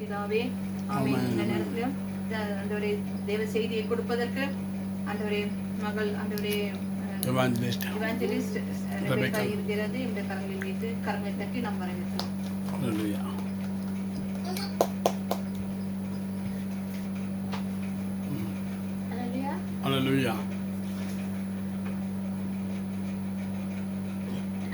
பிதாவே ஆமென். இந்த நேரத்தில் ஆண்டவரே தேவ செய்தியை கொடுப்பதற்கு ஆண்டவரே மகள் ஆண்டவரே இவாஞ்சலிஸ்ட் ரெபெக்கா இருக்கிறது இந்த கரங்களில் வைத்து கரங்களை தட்டி நாம் வரவேற்கிறோம். ஹல்லேலூயா. ஹல்லேலூயா. ஹல்லேலூயா.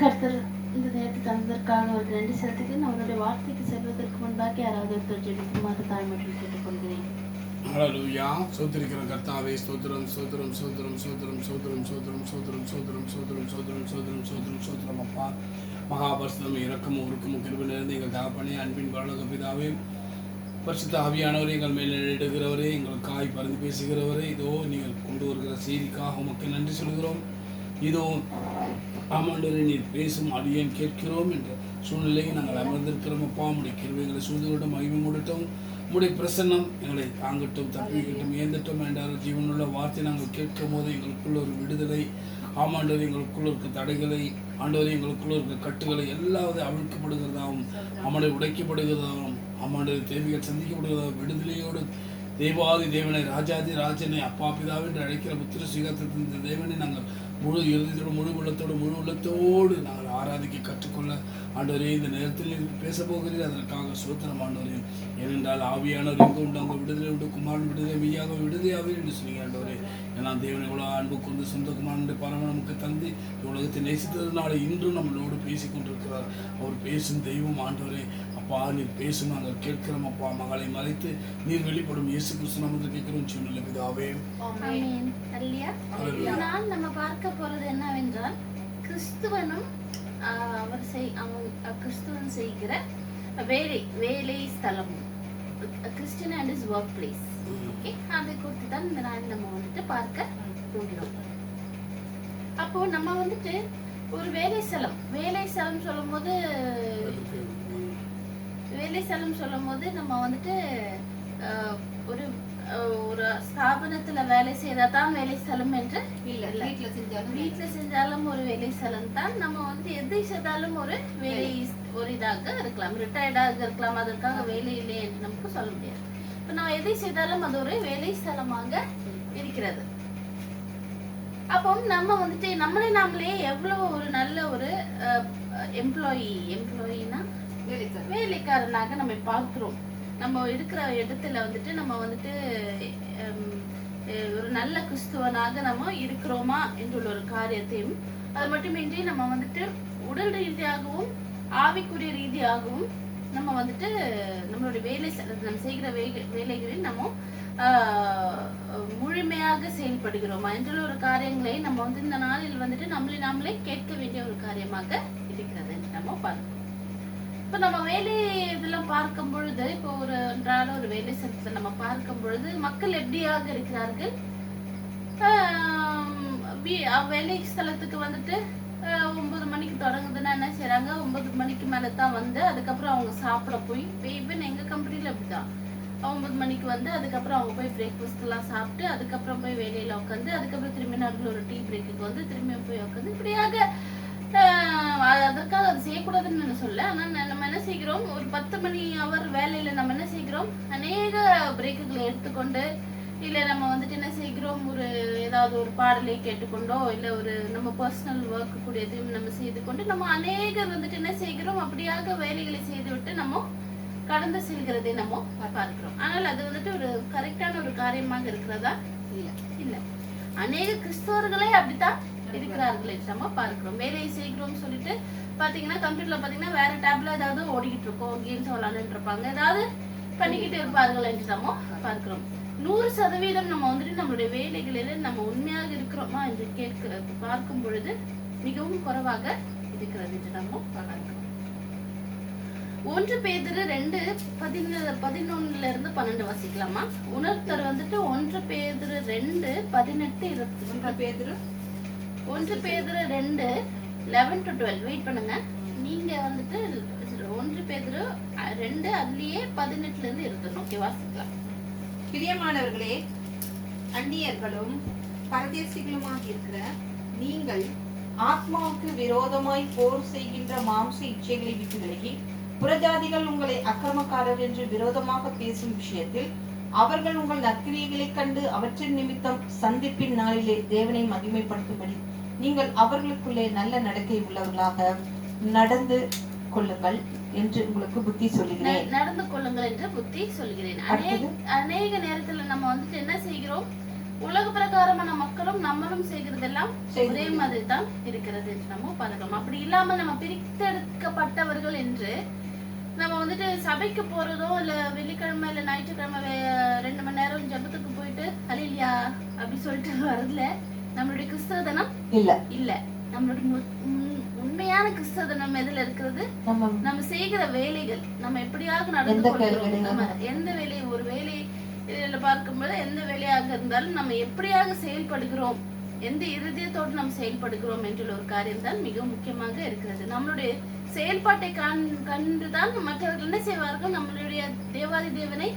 கர்த்தர் இந்த நேரத்தை தந்ததற்காக ஒரு நன்றி செலுத்துக்கு நம்மளுடைய வார்த்தைக்கு செல்வதற்கு முன்பாக யாராவது ஒருத்தர் ஜெபிக்குமாறு தாய்மொழியில் கேட்டுக்கொள்கிறேன். ஹல்லேலூயா. ஸ்தோத்திரிக்கிற கர்த்தாவே ஸ்தோத்திரம் ஸ்தோத்திரம் ஸ்தோத்திரம் ஸ்தோத்திரம் ஸ்தோத்திரம் ஸ்தோத்திரம் ஸ்தோத்திரம் ஸ்தோத்திரம் ஸ்தோத்திரம் ஸ்தோத்திரம் ஸ்தோத்திரம் ஸ்தோத்திரம் ஸ்தோத்திரம் அப்பா மகாபரிசுத்தம் இரக்கமும் உருக்கமும் கிருபை நிறைந்த எங்கள் தகப்பனே அன்பின் பரலோக பிதாவே பரிசுத்த ஆவியானவரே எங்கள் மேல் நிலையிடுகிறவரே எங்களுக்காய் பரிந்து பேசுகிறவரே இதோ நீங்கள் கொண்டு வருகிற செய்திக்காக உமக்கு நன்றி சொல்கிறோம். இதோ ஆமாண்டவரே நீர் பேசும் அடியேன் கேட்கிறோம் என்ற சூழ்நிலையை நாங்கள் அமர்ந்திருக்கிறோம். அப்பா உடைய கிருபைகளை சூழ்ந்துவிட்டும் மகிமை மூடட்டும். உடைய பிரசன்னம் எங்களை தாங்கட்டும் தப்பிக்கட்டும் ஏந்தட்டும் என்ற ஜீவனுள்ள வார்த்தை நாங்கள் கேட்கும் போது எங்களுக்குள்ள ஒரு விடுதலை ஆமாண்டவர் எங்களுக்குள்ள இருக்க தடைகளை ஆண்டவர் எங்களுக்குள்ள இருக்க கட்டுகளை எல்லாவது அவிழ்க்கப்படுகிறதாகவும் ஆமாண்டவர் உடைக்கப்படுகிறதாகவும் ஆமாண்டவர் தேவைகள் சந்திக்கப்படுகிறதாகவும் விடுதலையோடு தேவாதி தேவனை ராஜாதி ராஜனை அப்பா பிதாவை என்று அழைக்கிற புத்திர ஸ்ரீகாத்தின் இந்த தேவனை நாங்கள் முழு இறுதியோடு முழு உள்ளத்தோடு நாங்கள் ஆராதிக்க கற்றுக்கொள்ள ஆண்டவரே இந்த நேரத்தில் பேச போகிறீர். அதற்காக சோத்திரம் ஆண்டவரே. ஏனென்றால் ஆவியானவர் எங்கு உண்டு அங்கே விடுதலை உண்டு, குமாரன் விடுதலை மெய்யாக விடுதலையாவே என்று சொன்னீங்க ஆண்டவரே. ஏன்னா தேவனை எவ்வளோ அன்பு கொண்டு சொந்த குமாரனுடைய பரம நமக்கு தந்து உலகத்தை நேசித்ததுனால இன்றும் நம்மளோடு பேசி கொண்டிருக்கிறார். அவர் பேசும் தெய்வம் ஆண்டவரே. அப்பா நீர் பேசும் நாங்கள் கேட்கிறோம். அப்பா மகளை மறைத்து நீர் வெளிப்படும் இயேசு கிறிஸ்து நாமத்தில் கேட்கிறோம் சொன்ன பிதாவே. ஆமென். ஹல்லேலூயா. நான் நம்ம பார்க்க போறது என்னவென்றால் கிறிஸ்துவனும் கிறிஸ்துவன் செய்கிற வேலை ஸ்தலமும் Christian and his work place. Okay, அதை குறித்து தான் இந்த நாள் நம்ம வந்துட்டு பார்க்க போகிறோம். அப்போ நம்ம வந்துட்டு ஒரு வேலை ஸ்தலம் சொல்லும் போது நம்ம வந்துட்டு ஒரு ஸ்தாபனத்துல வேலை செய்தாதான் வேலை ஸ்தலம் என்று இல்ல. வீட்டுல செஞ்சாலும் ஒரு வேலை ஸ்தலம் தான். நம்ம வந்து எதை செய்தாலும் ஒரு இதாக இருக்கலாம், ரிட்டையர்டாக இருக்கலாம். அதற்காக வேலை இல்லை என்று நமக்கு சொல்ல முடியாது. இப்ப நம்ம எதை செய்தாலும் அது ஒரு வேலை ஸ்தலமாக இருக்கிறது. அப்போ நம்ம வந்துட்டு நாமளே எவ்வளவு ஒரு நல்ல ஒரு எம்ப்ளாயினா வேலைக்காரனாக நம்ம பார்க்கிறோம். நம்ம இருக்கிற இடத்துல வந்துட்டு நம்ம வந்துட்டு ஒரு நல்ல கிறிஸ்துவனாக நம்ம இருக்கிறோமா என்ற ஒரு காரியத்தையும், அது மட்டுமின்றி நம்ம வந்துட்டு உடல் ரீதியாகவும் ஆவிக்குரிய ரீதியாகவும் நம்ம வந்துட்டு நம்மளுடைய நம்ம செய்கிற வேலைகளில் நம்ம முழுமையாக செயல்படுகிறோமா என்ற ஒரு காரியங்களை நம்ம வந்து இந்த நாளில் வந்துட்டு நாமளே கேட்க வேண்டிய ஒரு காரியமாக இருக்கிறது என்று நம்ம பார்க்கிறோம். இப்போ நம்ம வேலை இதெல்லாம் பார்க்கும் பொழுது, இப்போ ஒரு அன்றாட ஒரு வேலை ஸ்தலத்தை நம்ம பார்க்கும் பொழுது மக்கள் எப்படியாக இருக்கிறார்கள். வேலை ஸ்தலத்துக்கு வந்துட்டு 9 மணிக்கு தொடங்குதுன்னா என்ன செய்யறாங்க, 9 மணிக்கு மேல தான் வந்து அதுக்கப்புறம் அவங்க சாப்பிட போய், ஈவன் எங்க கம்பெனில அப்படிதான் 9 மணிக்கு வந்து அதுக்கப்புறம் அவங்க போய் பிரேக்ஃபாஸ்ட் எல்லாம் சாப்பிட்டு அதுக்கப்புறம் போய் வேலையில உட்காந்து அதுக்கப்புறம் திரும்பி நடுவில் ஒரு டீ பிரேக்குக்கு வந்து திரும்பியும் போய் உட்காந்து இப்படியாக அதற்காக அது செய்யக்கூடாதுன்னு சொல்ல. ஆனா நம்ம என்ன செய்கிறோம், ஒரு 10 மணி அவர் வேலையில நம்ம என்ன செய்கிறோம், அநேக பிரேக்குகளை எடுத்துக்கொண்டு இல்ல நம்ம வந்துட்டு என்ன செய்கிறோம், ஒரு ஏதாவது ஒரு பாடலை கேட்டுக்கொண்டோ இல்ல ஒரு நம்ம பர்சனல் ஒர்க் கூடியதையும் நம்ம செய்து கொண்டு நம்ம அநேகர் வந்துட்டு என்ன செய்கிறோம், அப்படியாக வேலைகளை செய்து விட்டு நம்ம கடந்து செல்கிறதை நம்ம பார்க்கிறோம். ஆனால் அது வந்துட்டு ஒரு கரெக்டான ஒரு காரியமாக இருக்கிறதா இல்ல. அநேக கிறிஸ்தவர்களே அப்படித்தான் இருக்கிறார்கள் நம்ம பார்க்கிறோம். வேலையை செய்கிறோம் சொல்லிட்டு பாத்தீங்கன்னா கம்ப்யூட்டர்ல பாத்தீங்கன்னா வேற டேப்ல ஏதாவது ஓடிக்கிட்டு இருக்கோம், கேம்ஸ் விளையாண்டுட்டு இருப்பாங்க, ஏதாவது பண்ணிக்கிட்டு இருப்பார்கள் என்று நம்ம பார்க்கிறோம். 100% நம்ம வந்துட்டு நம்மளுடைய வேலைகளில நம்ம உண்மையாக இருக்கிறோமா என்று பார்க்கும் பொழுது மிகவும் குறைவாக இருக்கிறது என்று நம்ம பார்க்கிறோம். 1 பேதுரு 2:11-12 வாசிக்கலாமா? உணர்த்தர் வந்துட்டு 1 பேதுரு 2:18-20. 1 பேதுரு 2:11-12 வெயிட் பண்ணுங்க. நீங்க வந்துட்டு 1 பேதுரு 2 அதுலயே 18 இருக்கணும். ஓகே, வாசிக்கலாம். பிரியமானவர்களே, அந்நியர்களும் பரதேசிகளுமாக இருக்கிற நீங்கள் ஆத்மாவுக்கு விரோதமாய் போர் செய்கின்ற மாம்ச இச்சைகளை விட்டு விலகி புறஜாதிகள் உங்களை அக்கிரமக்காரர் என்று விரோதமாக பேசும் விஷயத்தில் அவர்கள் உங்கள் நற்கிரியைகளைக் கண்டு அவற்றின் நிமித்தம் சந்திப்பின் நாளிலே தேவனை மகிமைப்படுத்தும்படி நீங்கள் அவர்களுக்குள்ளே நல்ல நடக்கை உள்ளவர்களாக நடந்து கொள்ளுங்கள் என்று உங்களுக்கு புத்தி சொல்லுகிறேன். நடந்து கொள்ளுங்கள் என்று புத்தி சொல்கிறேன். அநேக நேரத்துல நம்ம வந்துட்டு என்ன செய்கிறோம், உலக பிரகாரமான மக்களும் நம்மளும் செய்கிறதெல்லாம் ஒரே மாதிரி தான் இருக்கிறது என்று நம்ம பார்க்கலாம். அப்படி இல்லாம நம்ம பிரித்தெடுக்கப்பட்டவர்கள் என்று நம்ம வந்துட்டு சபைக்கு போறதோ இல்ல வெள்ளிக்கிழமை இல்ல ஞாயிற்றுக்கிழமை 2 மணி நேரம் ஜபத்துக்கு போயிட்டு அல்லேலூயா அப்படி சொல்லிட்டு வரதுல நம்மளுடைய கிறிஸ்தவதனம் இல்ல. நம்மளுடைய உண்மையான கிறிஸ்தவதனம் எதுல இருக்கிறது, நம்ம செய்கிற வேலைகள், நம்ம எப்படியாக நடந்து கொள்கிறோம், எந்த வேலையை ஒரு வேலையில பார்க்கும்போது எந்த வேலையாக இருந்தாலும் நம்ம எப்படியாக செயல்படுகிறோம், எந்த இருதயத்தோடு நம்ம செயல்படுகிறோம் என்ற ஒரு காரியம் தான் மிக முக்கியமாக இருக்கிறது. நம்மளுடைய செயல்பாட்டை கண்டுதான் மற்றவர்கள் என்ன செய்வார்கள், நம்மளுடைய தேவாதி தேவனை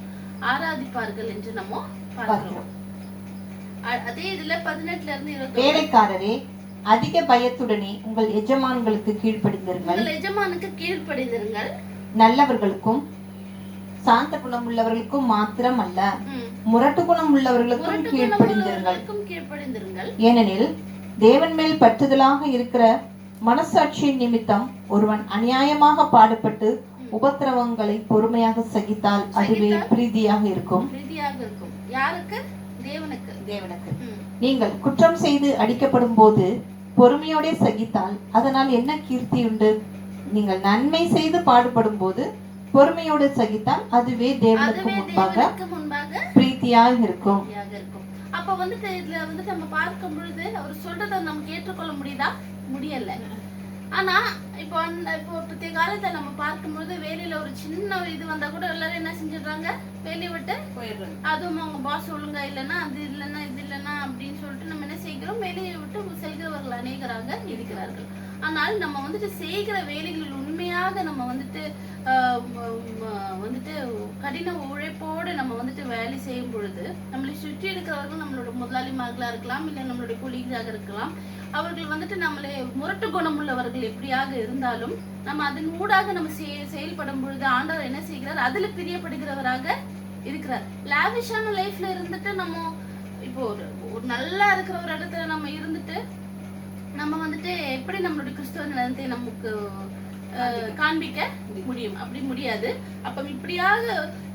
ஆராதிப்பார்கள் என்று நம்ம பார்க்கிறோம். அதே இதுல 18 இருந்து 20 வேலைக்காரரே அதிக பயத்துடனே உங்கள் எஜமான்களுக்கு கீழ்ப்படிந்திருங்கள். எஜமானுக்கு கீழ்ப்படிந்திருங்கள். நல்லவர்களுக்கும் சாந்த குணம் உள்ளவர்களுக்கும் மாத்திரம் அல்ல, முரட்டு குணம் உள்ளவர்களுக்கும் கீழ்ப்படிந்திருங்கள். ஏனெனில் தேவன் மேல் பற்றுதலாக இருக்கிற மனசாட்சியின் நிமித்தம் ஒருவன் அநியாயமாக பாடுபட்டு உபத்திரவங்களை பொறுமையாக சகித்தால் அதுவே பிரீதியாக இருக்கும். யாருக்கு? தேவனுக்கு. நீங்கள் குற்றம் செய்து அடிக்கப்படும் போது பொறுமையோட சகித்தால் அதனால் என்ன கீர்த்தி உண்டு? நீங்கள் நன்மை செய்து பாடுபடும் போது பொறுமையோடு சகித்தால் அதுவே தேவனுக்கு முன்பாக பிரீத்தியாக இருக்கும். அப்ப வந்துட்டு இதுல வந்துட்டு நம்ம பார்க்கும் பொழுது அவர் சொல்றதை நம்ம ஏற்றுக்கொள்ள முடியல. ஆனா இப்போ பிரத்யேக காலத்துல நம்ம பார்க்கும்போது வேலையில ஒரு சின்ன இது வந்தா கூட எல்லாரும் என்ன செஞ்சிடுறாங்க, வேலையை விட்டு போயிடுறாங்க. அதுவும் அவங்க பாஸ் ஒழுங்கா இல்லைன்னா அது இல்லைன்னா இது இல்லைன்னா அப்படின்னு சொல்லிட்டு நம்ம என்ன செய்கிறோம், வேலையை விட்டு செல்கிறவர்கள் அநேகராக இருக்கிறார்கள். ஆனால் நம்ம வந்துட்டு செய்கிற வேலைகளில் உண்மையாக நம்ம வந்துட்டு கடின உழைப்போடு நம்ம வந்துட்டு வேலை செய்யும் பொழுது நம்மளை சுற்றி இருக்கிறவர்கள் நம்மளோட முதலாளிமார்களா இருக்கலாம், இல்லை நம்மளுடைய கொலீகாக இருக்கலாம். அவர்கள் வந்துட்டு நம்மளை முரட்டு குணம் உள்ளவர்கள் எப்படியாக இருந்தாலும் நம்ம அதன் ஊடாக நம்ம செயல்படும் பொழுது ஆண்டவர் என்ன செய்கிறார், அதுல பிரியப்படுகிறவராக இருக்கிறார். லாவிஷான லைஃப்ல இருந்துட்டு நம்ம இப்போ ஒரு நல்லா இருக்கிற ஒரு இடத்துல நம்ம இருந்துட்டு நம்ம வந்துட்டு எப்படி நம்மளுடைய கிறிஸ்தவ நிலத்தை நமக்கு காண்பிக்க முடியும்? அப்படி முடியாது. அப்ப இப்படியாக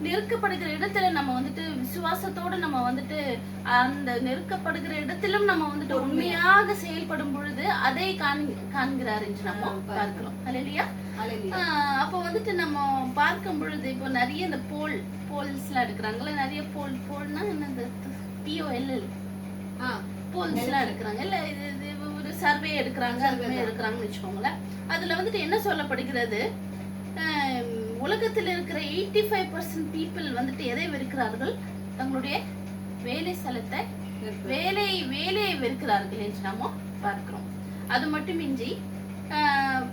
நெருக்கப்படுகிற இடத்துல நம்ம வந்துட்டு விசுவாசத்தோட நம்ம வந்துட்டு அந்த நெருக்கப்படுகிற இடத்திலும் நம்ம வந்துட்டு உண்மையாக செயல்படும் பொழுது அதை காண்கிறார் என்று நம்ம பார்க்கிறோம். அல்லேலூயா. அப்ப வந்துட்டு நம்ம பார்க்கும் பொழுது இப்போ நிறைய இந்த போல்ஸ் எல்லாம் எடுக்கிறாங்கல்ல, நிறைய போல்னா என்னது, POLL போல்ஸ் எல்லாம் எடுக்கிறாங்க இல்ல, இது ஒரு சர்வே எடுக்கிறாங்கன்னு வச்சுக்கோங்களேன். அதுல வந்துட்டு என்ன சொல்லப்படுகிறது, உலகத்தில் இருக்கிற 85% பீப்புள் வந்துட்டு எதை வெறுக்கிறார்கள், தங்களுடைய வேலை ஸ்தலத்தை வேலையை வெறுக்கிறார்கள் என்று நம்ம பார்க்கிறோம். அது மட்டுமின்றி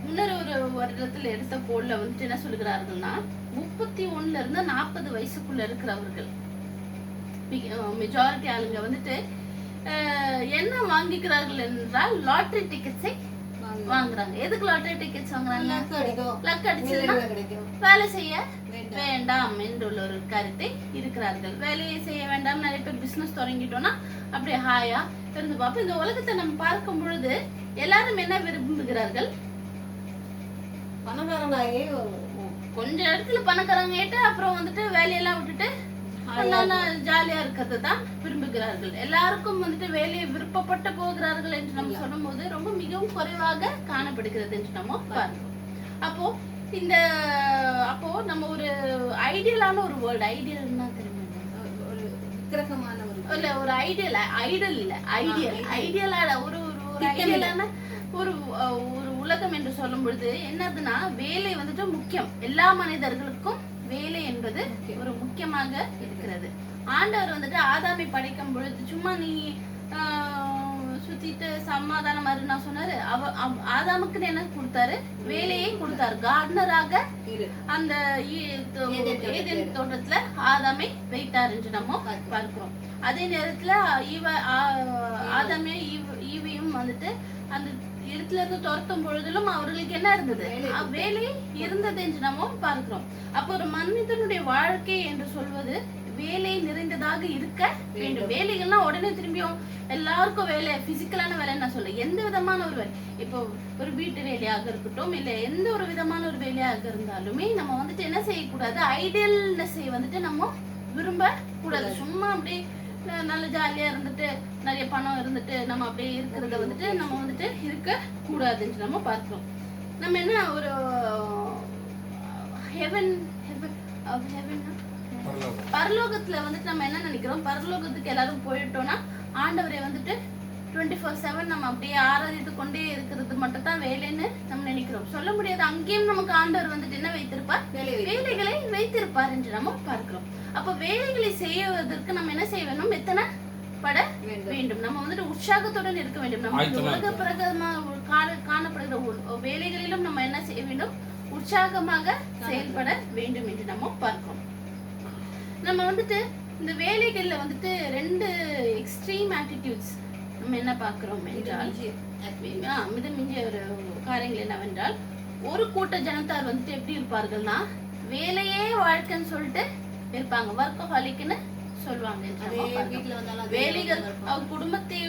முன்னர் ஒரு வருடத்தில் எடுத்த போல்ல வந்துட்டு என்ன சொல்லுகிறார்கள்னா 31 இருந்து 40 வயசுக்குள்ள இருக்கிறவர்கள் மெஜாரிட்டி ஆளுங்க வந்துட்டு என்ன வாங்கிக்கிறார்கள் என்றால் லாட்டரி டிக்கெட்ஸை வாங்குறாங்க. எதுக்கு லாட்டரி டிக்கெட்ஸ் வாங்குறாங்க? லக் அடிச்சதுன்னா வேலை செய்ய வேண்டாம் என்றுள்ள ஒரு கருத்தை இருக்கிறார்கள். வேலையை செய்ய வேண்டாம், நிறைய பேர் பிசினஸ் தொடங்கிட்டோம்னா அப்படியே ஹாயா இருந்து பார்ப்போம். இந்த உலகத்தை நம்ம பார்க்கும் பொழுது எல்லாரும் என்ன விரும்புகிறார்கள், பணக்காரனாகி கொஞ்ச இடத்துல பணக்காரங்க அப்புறம் வந்துட்டு வேலையெல்லாம் விட்டுட்டு ஜாலியா இருக்கிறது தான் விரும்புகிறார்கள். எல்லாருக்கும் வந்துட்டு வேலையை விருப்பப்பட்டு போகிறார்கள் என்று நம்ம சொல்லும் போது ரொம்ப மிகவும் குறைவாக காணப்படுகிறது என்று நம்ம பார்க்கிறோம். அப்போ நம்ம ஒரு ஐடியலான ஒரு வேர்ல்டு, ஐடியல்னா ஒரு ஐடியலான ஒரு உலகம் என்று சொல்லும் பொழுது என்னதுன்னா, வேலை வந்துட்டு முக்கியம். எல்லா மனிதர்களுக்கும் வேலை என்பது ஒரு முக்கியமாக இருக்கிறது. ஆண்டவர் வந்துட்டு ஆதாமை படைக்கும் பொழுது சும்மா நீ சுத்திட்டு சமாதானமா நான் சொன்னாரு. ஆதாமுக்கு என்ன கொடுத்தாரு, வேலையை கொடுத்தாரு. கார்டனராக அந்த ஏதேன் தோட்டத்துல ஆதாமை வைத்தார் என்று நம்ம பார்க்கிறோம். அதே நேரத்துல ஆதாமையும் ஈவையும் வந்துட்டு அந்த இடத்துல இருந்து துரத்தும் பொழுதிலும் அவர்களுக்கு என்ன இருந்தது? வேலை இருந்தது என்று நம்ம பார்க்கிறோம். அப்போ ஒரு மனிதனுடைய வாழ்க்கை என்று சொல்வது வேலை நிறைந்ததாக இருக்க வேண்டும். வேலைகள்லாம் உடனே திரும்பியும் எல்லாருக்கும் வேலை, பிசிக்கலான வேலை நான் சொல்ல, எந்த விதமான ஒரு வேலை, இப்போ ஒரு வீட்டு வேலையாக இருக்கட்டும், இல்ல எந்த ஒரு விதமான ஒரு வேலையாக இருந்தாலுமே நம்ம வந்துட்டு என்ன செய்யக்கூடாது, ஐடியல்னஸை வந்துட்டு நம்ம விரும்ப கூடாது. சும்மா அப்படியே நல்ல ஜாலியா இருந்துட்டு நிறைய பணம் இருந்துட்டு நம்ம அப்படியே இருக்கிறத வந்துட்டு நம்ம வந்துட்டு இருக்க கூடாதுன்னு நம்ம பார்க்கிறோம். நம்ம என்ன ஒரு பரலோகத்துல வந்துட்டு நம்ம என்ன நினைக்கிறோம், பரலோகத்துக்கு எல்லாரும் போயிட்டோம்னா ஆண்டவரை வந்துட்டு 24/7 நம்ம அப்படியே ஆராதித்து கொண்டே இருக்கிறது மட்டும் தான் வேலைன்னு நம்ம நினைக்கிறோம். சொல்ல முடியாது. அங்கேயும் நமக்கு ஆண்டவர் வந்துட்டு என்ன வைத்திருப்பார், வேலைகளை வைத்திருப்பார் என்று நம்ம பார்க்கிறோம். அப்ப வேலைகளை செய்வதற்கு நம்ம என்ன செய்ய வேண்டும், எத்தனை பட வேண்டும். நம்ம வந்துட்டு உற்சாகத்துடன் இருக்க வேண்டும். நம்ம உலக பிரகமா காணப்படுகிற வேலைகளிலும் நம்ம என்ன செய்ய வேண்டும், உற்சாகமாக செயல்பட வேண்டும் என்று நம்ம பார்க்கிறோம். நம்ம வந்துட்டு இந்த வேலைகள்ல வந்துட்டு 2 எக்ஸ்ட்ரீம் ஆட்டிடியூட்ஸ் நம்ம என்ன பார்க்கிறோம் என்றால், மிதமிஞ்சிய ஒரு காரியங்கள் என்னவென்றால், ஒரு கூட்ட ஜனத்தார் வந்துட்டு எப்படி இருப்பார்கள்னா வேலையே வாழ்க்கைன்னு சொல்லிட்டு இருப்பாங்க. வர்க்கஹாலிக்னு சொல்லுவாங்க. வேலைகள் அவர் குடும்பத்தை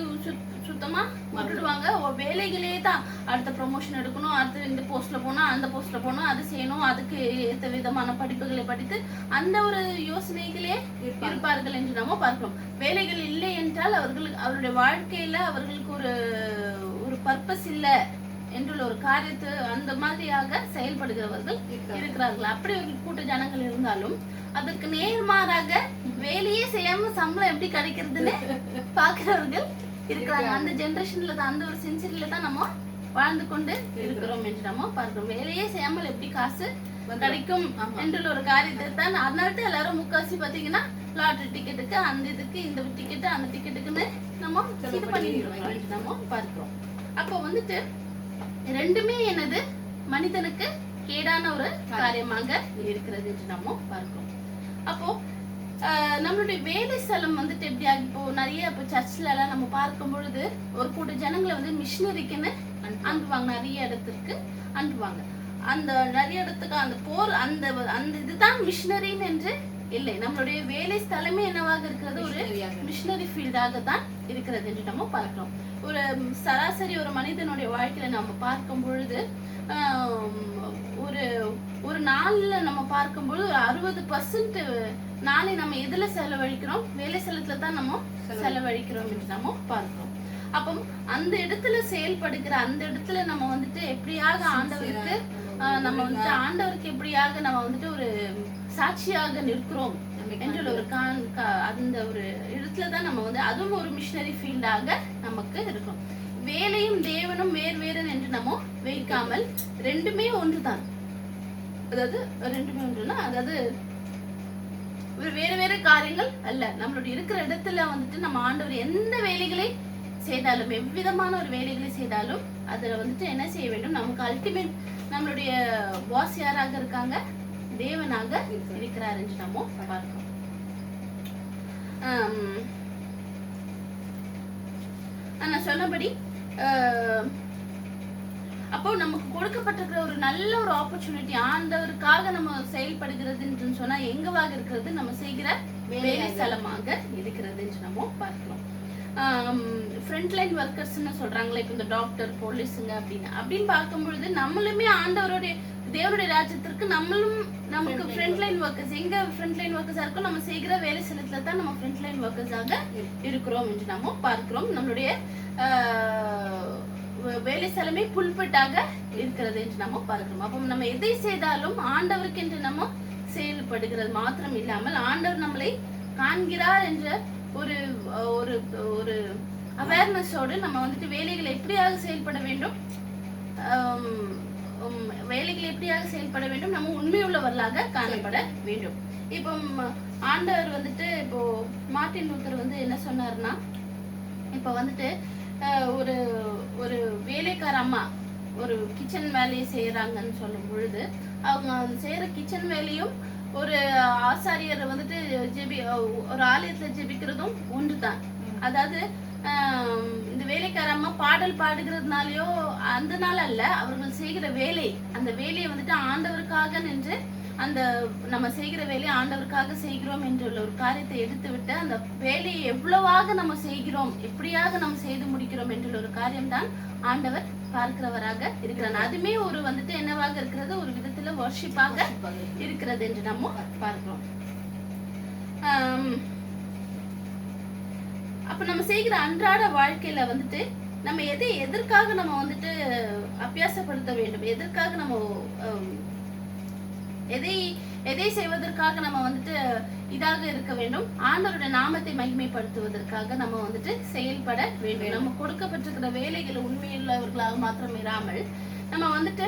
சுத்தமா விட்டுடுவாங்க. வேலைகளே தான், அடுத்த ப்ரொமோஷன் எடுக்கணும், அடுத்து இந்த போஸ்ட்ல போனா அந்த போஸ்ட்ல போனா அது செய்யணும், அதுக்கு ஏற்ற விதமான படிப்புகளை படித்து அந்த ஒரு யோசனைகளே இருப்பார்கள் என்று நம்ம பார்க்கிறோம். வேலைகள் இல்லை என்றால் அவருடைய வாழ்க்கையில அவர்களுக்கு ஒரு பர்பஸ் இல்லை என்றுள்ள ஒரு காரியத்தை அந்த மாதிரியாக செயல்படுகிறவர்கள் இருக்கிறார்கள். அப்படி ஒரு கூட்ட ஜனங்கள் இருந்தாலும் அதற்கு நேர்மாறாக வேலையே செய்யாம சம்பளம் எப்படி கிடைக்கிறதுன்னு பாக்குறவர்கள் இருக்கிறாங்க. அந்த ஜெனரேஷன்ல தான், அந்த ஒரு செஞ்சுரியில தான் நம்ம வாழ்ந்து கொண்டு இருக்கிறோம் என்று நம்ம பார்க்கிறோம். வேலையே செய்யாமல் எப்படி காசு கிடைக்கும் என்றுள்ள ஒரு காரியத்தை தான். அதனால எல்லாரும் முக்காசி பாத்தீங்கன்னா லாட்டரி டிக்கெட்டுக்கு, அந்த இதுக்கு, இந்த டிக்கெட்டு, அந்த டிக்கெட்டுக்குன்னு நம்ம இது பண்ணிட்டு நம்ம பார்க்கிறோம். அப்போ வந்துட்டு ரெண்டுமே என்னது, மனிதனுக்கு கேடான ஒரு காரியமாக இருக்கிறது என்று நம்ம பார்க்கிறோம். அப்போ நம்மளுடைய வேலை ஸ்தலம் வந்துட்டு எப்படி இப்போ நிறைய இப்போ சர்ச்ல எல்லாம் நம்ம பார்க்கும் பொழுது ஒரு கூட்ட ஜனங்களை வந்து மிஷினரிக்குன்னு அனுப்புவாங்க, நிறைய இடத்துக்கு அனுப்புவாங்க. அந்த நிறைய இடத்துக்கு அந்த போர் அந்த இதுதான் மிஷினரின்னு என்று இல்லை. நம்மளுடைய வேலை ஸ்தலமே என்னவாக இருக்கிறது, ஒரு மிஷினரி ஃபீல்டாக தான் இருக்கிறது என்று நம்ம பார்க்கிறோம். ஒரு சராசரி ஒரு மனிதனுடைய வாழ்க்கையில நம்ம பார்க்கும் பொழுது ஒரு நாள்ல நம்ம பார்க்கும்போது ஒரு 60% நாளை நம்ம எதுல செலவழிக்கிறோம், வேலை ஸ்தலத்துல தான் நம்ம செலவழிக்கிறோம் என்று நம்ம பார்க்கிறோம். அப்போ அந்த இடத்துல செயல்படுகிற அந்த இடத்துல நம்ம வந்துட்டு எப்படியாக ஆண்டவருக்கு நம்ம வந்துட்டு ஆண்டவருக்கு எப்படியாக நம்ம வந்துட்டு ஒரு சாட்சியாக நிற்கிறோம் என்ற ஒரு அந்த ஒரு இடத்துலதான் நம்ம வந்து அதுவும் ஒரு மிஷனரி ஃபீல்டாக நமக்கு இருக்கும். வேலையும் தேவனும் வேறு என்று நம்ம வைக்காமல் ரெண்டுமே ஒன்றுதான். அதாவது ரெண்டுமே ஒன்றுனா, அதாவது வேறு காரியங்கள் அல்ல. நம்மளுடைய இருக்கிற இடத்துல வந்துட்டு நம்ம ஆண்டவர் எந்த வேலைகளை செய்தாலும், எவ்விதமான ஒரு வேலைகளை செய்தாலும் அதுல வந்துட்டு என்ன செய்ய வேண்டும், நமக்கு அல்டிமேட் நம்மளுடைய பாஸ் யாராக இருக்காங்க, தேவனாக இருக்கிறார் என்று நம்ம பார்க்கிறோம். நான் சொன்னபடி அப்போ நமக்கு கொடுக்கப்பட்டிருக்கிற ஒரு நல்ல ஒரு ஆப்பர்ச்சுனிட்டி, ஆண்டவருக்காக நம்ம செயல்படுகிறதுன்னு சொன்னா எங்கவாக இருக்கிறது, நம்ம செய்கிற வேலை ஸ்தலமாக இருக்கிறது என்று நம்ம பார்க்கிறோம். ஃப்ரண்ட்லைன் ஒர்க்கர்ஸ்ன்னு சொல்றாங்களே, இப்போ இந்த டாக்டர், போலீஸுங்க அப்படின்னு பார்க்கும்பொழுது நம்மளுமே ஆண்டவருடைய தேவனுடைய ராஜ்யத்திற்கு நமக்கு ஃப்ரண்ட்லைன் ஒர்க்கர்ஸ், எங்க ஃப்ரண்ட்லைன் ஒர்க்கர்ஸா இருக்கும், நம்ம செய்கிற வேலை ஸ்தலத்துல தான் நம்ம ஃப்ரண்ட்லைன் ஒர்க்கர்ஸாக இருக்கிறோம் என்று நம்ம பார்க்கிறோம். நம்மளுடைய வேலை ஸ்தலமே புல்பட்டாக இருக்கிறது என்று நம்ம பார்க்கிறோம். அப்போ நம்ம எதை செய்தாலும் ஆண்டவருக்கு என்று நம்ம செயல்படுகிறது மாத்திரம் இல்லாமல் ஆண்டவர் நம்மளை காண்கிறார் என்ற ஒரு ஒரு ஒரு அவேர்னஸோடு நம்ம வந்துட்டு வேலைகளை எப்படியாக செயல்பட வேண்டும், நம்ம உண்மையுள்ளவர்களாக காணப்பட வேண்டும். இப்போ ஆண்டவர் வந்துட்டு இப்போ மார்ட்டின் லூத்தர் வந்து என்ன சொன்னார்னா, இப்போ வந்துட்டு ஒரு ஒரு வேலைக்கார அம்மா ஒரு கிச்சன் வேலையை செய்யறாங்கன்னு சொல்லும் பொழுது அவங்க செய்யற கிச்சன் வேலையும் ஒரு ஆசாரியர் வந்துட்டு ஒரு ஆலயத்துல ஜெபிக்கிறதும் ஒன்றுதான். அதாவது இந்த வேலைக்கார அம்மா பாடல் பாடுகிறதுனாலயோ அந்த நாள் அல்ல, அவர்கள் செய்கிற வேலை, அந்த வேலையை வந்துட்டு ஆண்டவருக்காக நின்று அந்த நம்ம செய்கிற வேலையை ஆண்டவருக்காக செய்கிறோம் என்ற ஒரு காரியத்தை எடுத்து விட்டு அந்த வேலையை எவ்வளவாக நம்ம செய்கிறோம், எப்படியாக நம்ம செய்து முடிக்கிறோம் என்ற ஒரு காரியம்தான் ஆண்டவர் பார்க்கிறவராக இருக்கிறார். அதுமே ஒரு வந்துட்டு என்னவாக இருக்கிறது, ஒரு விதத்துல வர்ஷிப்பாக இருக்கிறது என்று நம்ம பார்க்கிறோம். அப்ப நம்ம செய்கிற அன்றாட வாழ்க்கையில வந்துட்டு நம்ம எதற்காக நம்ம வந்துட்டு அபியாசப்படுத்த வேண்டும், எதற்காக நம்ம எதை செய்வதற்காக நம்ம வந்துட்டு இதாக இருக்க வேண்டும், ஆண்டவருடைய நாமத்தை மகிமைப்படுத்துவதற்காக நம்ம வந்துட்டு செயல்பட வேண்டும். நம்ம கொடுக்கப்பட்டிருக்கிற வேலைகளை உண்மையுள்ளவர்களாக மாத்திரம் இராமல் நம்ம வந்துட்டு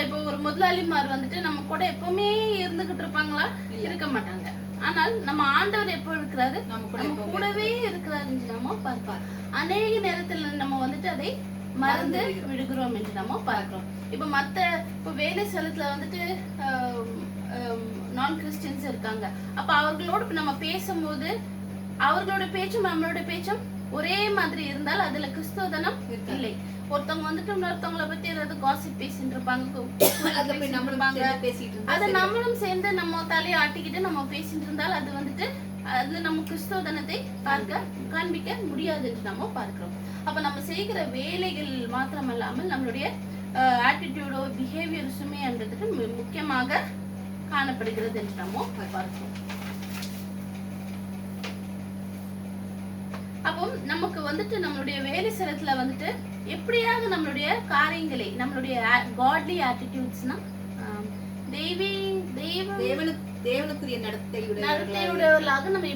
இப்போ ஒரு முதலாளிமார் வந்துட்டு நம்ம கூட எப்பவுமே இருந்துகிட்டு இருப்பாங்களா, இருக்க மாட்டாங்க. ஆனால் நம்ம ஆண்டவர் எப்போ இருக்கிறாரு, நம்ம கூடவே இருக்கிறாரு என்று நம்ம பார்ப்போம். அநேக நேரத்துல நம்ம வந்துட்டு அதை மறந்து விடுகிறோம் என்று நம்ம பார்க்கிறோம். இப்ப வேலை ஸ்தலத்துல வந்துட்டு நான் கிறிஸ்டியன்ஸ் இருக்காங்க. அப்ப அவர்களோடு நம்ம பேசும்போது அவர்களோட பேச்சும் நம்மளோட பேச்சும் ஒரே மாதிரி இருந்தால் அதுல கிறிஸ்தவதனம் இல்லை. ஒருத்தவங்க வந்துட்டு இன்னொருத்தவங்களை பத்தி ஏதாவது காசிப் பேசிட்டு இருப்பாங்க, அதை நம்மளும் சேர்ந்து நம்ம தலையை ஆட்டிக்கிட்டு நம்ம பேசிட்டு இருந்தால் அது வந்துட்டு அது நம்ம கிறிஸ்தவதனத்தை காண்பிக்க முடியாது என்று நம்ம பார்க்கிறோம். அப்ப நம்ம செய்கிற வேலைகள் மாத்திரமல்லாமல் நம்மளுடைய ஆட்டிடியூடோ பிஹேவியர்ஸுமே என்றதுக்கு முக்கியமாக காணப்படுகிறது என்று நம்ம பார்க்கிறோம். அப்போ நமக்கு வந்துட்டு நம்மளுடைய வேலை ஸ்தலத்துல வந்துட்டு எப்படியாக நம்மளுடைய காரியங்களை, நம்மளுடைய காட்லி ஆட்டிடியூட்ஸ்னா தேவனுக்குரிய நடத்தையுடையவர்களாக நம்ம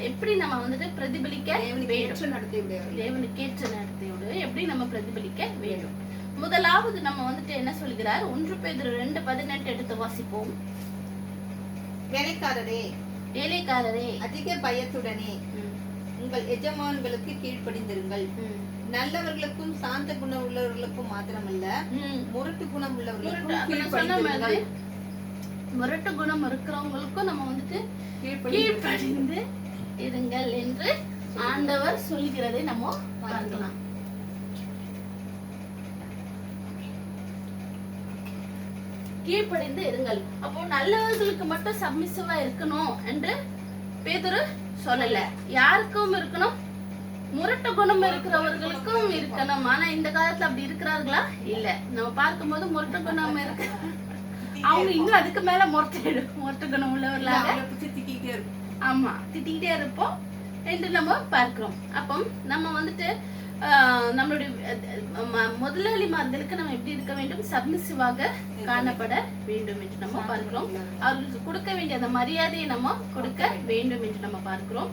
எப்படி நம்ம வந்துட்டு பிரதிபலிக்க தேவனுக்கேற்ற நடத்தையோடு எப்படி நம்ம பிரதிபலிக்க வேண்டும். முதலாவது நம்ம வந்துட்டு என்ன சொல்கிறார், 1 பேதுரு 2:18 எடுத்து வாசிப்போம். வேலைக்காரரே அதிக பயத்துடனே உங்கள் எஜமான்களுக்கு கீழ்ப்படிந்திருங்கள். நல்லவர்களுக்கும் சாந்த குணம் உள்ளவர்களுக்கும் மாத்திரமல்ல, முரட்டு குணம் உள்ளவர்களுக்கும் கீழ்ப்படிந்திருங்கள். முரட்டு குணம் இருக்கிறவங்களுக்கும் நம்ம வந்துட்டு கீழ்ப்படிந்து இருங்கள் என்று ஆண்டவர் சொல்கிறதை நம்ம பார்க்கலாம். கீழ்ப்படிந்து இருங்கள். அப்போ நல்லவர்களுக்கு மட்டும் சப்மிசிவா இருக்கணும் என்று பேதுரு சொல்லல, யாருக்கும் இருக்கணும், முரட்டு குணம் இருக்கிறவர்களுக்கும் இருக்கணும். ஆனா இந்த காலத்துல அப்படி இருக்கிறார்களா? இல்ல. நம்ம பார்க்கும்போது முரட்டு குணம் இருக்கு, அவங்க இன்னும் அதுக்கு மேல முரட்டு குணம் உள்ளவர்களாக ஆமா திட்டிக்கிட்டே இருப்போம் என்று நம்ம பார்க்கிறோம். அப்போ நம்ம வந்துட்டு நம்மளுடைய முதலாளிமார்களுக்கு நம்ம எப்படி இருக்க வேண்டும், சப்மிசிவாக காணப்பட வேண்டும் என்று நம்ம பார்க்கிறோம். அவர்களுக்கு கொடுக்க வேண்டிய அந்த மரியாதையை நம்ம கொடுக்க வேண்டும் என்று நம்ம பார்க்கிறோம்.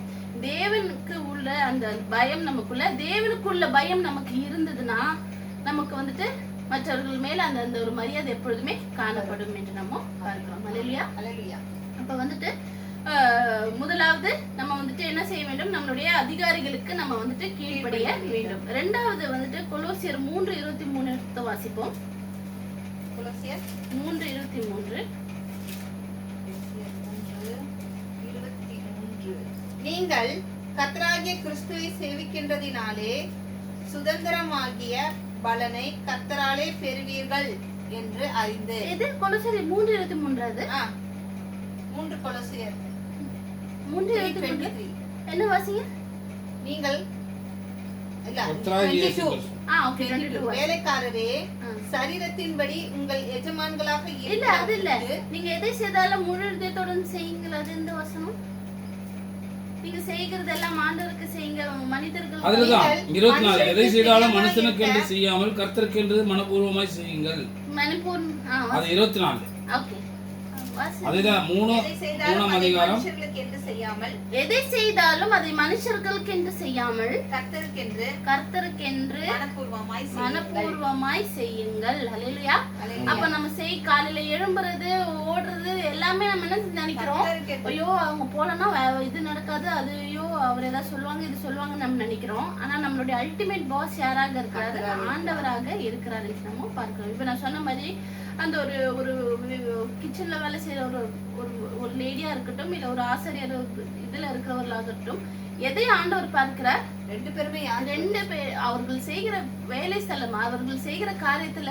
தேவனுக்கு உள்ள அந்த பயம் நமக்குள்ள, தேவனுக்குள்ள பயம் நமக்கு இருந்ததுன்னா நமக்கு வந்துட்டு மற்றவர்கள் மேல அந்த ஒரு மரியாதை எப்பொழுதுமே காணப்படும் என்று நம்ம பார்க்கிறோம். அல்லேலூயா. அப்ப வந்துட்டு முதலாவது நம்ம வந்துட்டு என்ன செய்ய வேண்டும், நம்மளுடைய அதிகாரிகளுக்கு நம்ம வந்துட்டு கீழ்ப்படிய வேண்டும். இரண்டாவது வந்துட்டு கொலோசியர் 3:23 எடுத்து வாசிப்போம். கொலோசியர் 3:23. நீங்கள் கர்த்தராகிய கிறிஸ்துவை சேவிக்கின்றதினாலே சுதந்திரமாகிய பலனை கர்த்தராலே பெறுவீர்கள் என்று அறிந்து. இது கொலோசியர் 3:23. 3 கொலோசியர் 3:23 என்ன வாசிங்க? நீங்கள் வேலைக்காரரே சரீரத்தின்படி உங்கள் எஜமான்களாக இல்ல, அது இல்ல. நீங்க எதை செய்தாலும் முழு இதயத்துடன் செய்யுங்கள். அது இந்த வசனம். நீங்க செய்கிறதெல்லாம் ஆண்டவருக்கு செய்யுங்க, மனிதர்கள். அதுதான் 24. எதை செய்தாலும் மனுஷனுக்கு என்று செய்யாமல் கர்த்தருக்கு என்று மனப்பூர்வமாய் செய்யுங்கள். அது 24. ஓகே, அதுதான் 3ஆம் அதிகாரம். எதை செய்தாலும் அதை மனுஷர்களுக்கு என்று செய்யாமல் கர்த்தருக்கென்று மனப்பூர்வமாய் செய்யுங்கள். அல்லேலூயா. அப்ப நம்ம காலையில எழும்புறது, ஓடுறது எல்லாமே நம்ம என்ன நினைக்கிறோம், ஐயோ அவங்க போலன்னா இது நடக்காது, அது ஐயோ அவர் ஏதாவது சொல்லுவாங்க, இது சொல்லுவாங்க நம்ம நினைக்கிறோம். ஆனா நம்மளுடைய அல்டிமேட் பாஸ் யாராக இருக்கிறாரு, ஆண்டவராக இருக்கிறாரு நம்ம பார்க்கிறோம். இப்ப நான் சொன்ன மாதிரி அந்த ஒரு கிச்சன்ல வேலை செய்யற ஒரு லேடியா இருக்கட்டும், இல்ல ஒரு ஆசிரியர் இதுல இருக்கிறவர்களாகட்டும், எதை ஆண்டவர் பார்க்கிறார்? ரெண்டு பேருமே அவர்கள் செய்கிற வேலை ஸ்தலம், அவர்கள் செய்கிற காரியத்துல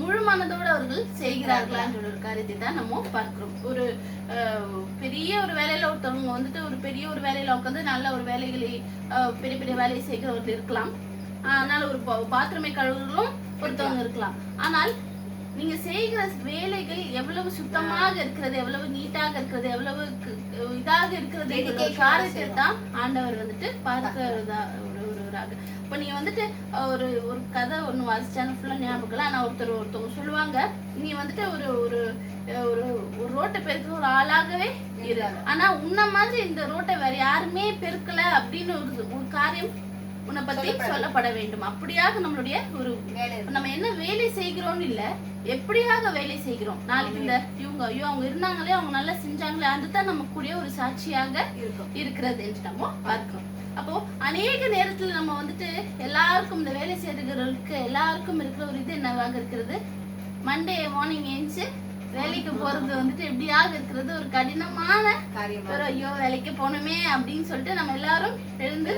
முழு மனதோடு அவர்கள் செய்கிறார்களா என்ற ஒரு காரியத்தை தான் நம்ம பார்க்கிறோம். ஒரு பெரிய ஒரு வேலையில ஒருத்தவங்க வந்துட்டு ஒரு பெரிய ஒரு வேலையில உட்காந்து நல்ல ஒரு வேலைகளை பெரிய பெரிய வேலையை செய்கிறவர்கள் இருக்கலாம். அதனால ஒரு பாத்ரூமை கழுவுகளும் ஒருத்தவங்க இருக்கலாம். ஆனால் நீங்க செய்கிற வேலைகள் எவ்வளவு சுத்தமாக இருக்கிறது, எவ்வளவு நீட்டாக இருக்கிறது, எவ்வளவு இதாக இருக்கிறது காரியத்தை தான் ஆண்டவர் வந்துட்டு பார்க்கிறதா ஒருவராக. இப்ப நீங்க வந்துட்டு ஒரு ஒரு கதை ஒண்ணு வாசிச்சாங்க, ஃபுல்லா ஞாபகம். ஆனா ஒருத்தவங்க சொல்லுவாங்க, நீ வந்துட்டு ஒரு ஒரு ஒரு ஒரு ரோட்டை பெருக்கிற ஒரு ஆளாகவே இரு, ஆனா உன்ன மாதிரி இந்த ரோட்டை வேற யாருமே பெருக்கல அப்படின்னு ஒரு காரியம் உன்னை பத்தி சொல்லப்பட வேண்டும். அப்படியாக நம்மளுடைய ஒரு நம்ம என்ன வேலை செய்கிறோம்னு இல்ல, எப்படியாக வேலை செய்கிறோம். நாளைக்கு இந்த இவங்க அவங்க இருந்தாங்களே, அவங்க நல்லா செஞ்சாங்களே, அதுதான் நமக்குரிய ஒரு சாட்சியாக இருக்கிறது என்று நம்ம பார்க்கிறோம். அப்போ அநேக நேரத்துல நம்ம வந்துட்டு எல்லாருக்கும் இந்த வேலை செய்கிறவர்களுக்கு எல்லாருக்கும் இருக்கிற ஒரு இது என்னவாக இருக்கிறது, மண்டே மார்னிங் ஏஞ்சி வேலைக்கு போறது வந்துட்டு எப்படியாக இருக்கிறது ஒரு கடினமான ஒரு ஐயோ வேலைக்கு போனோமே அப்படின்னு சொல்லிட்டு நம்ம எல்லாரும் எழுந்து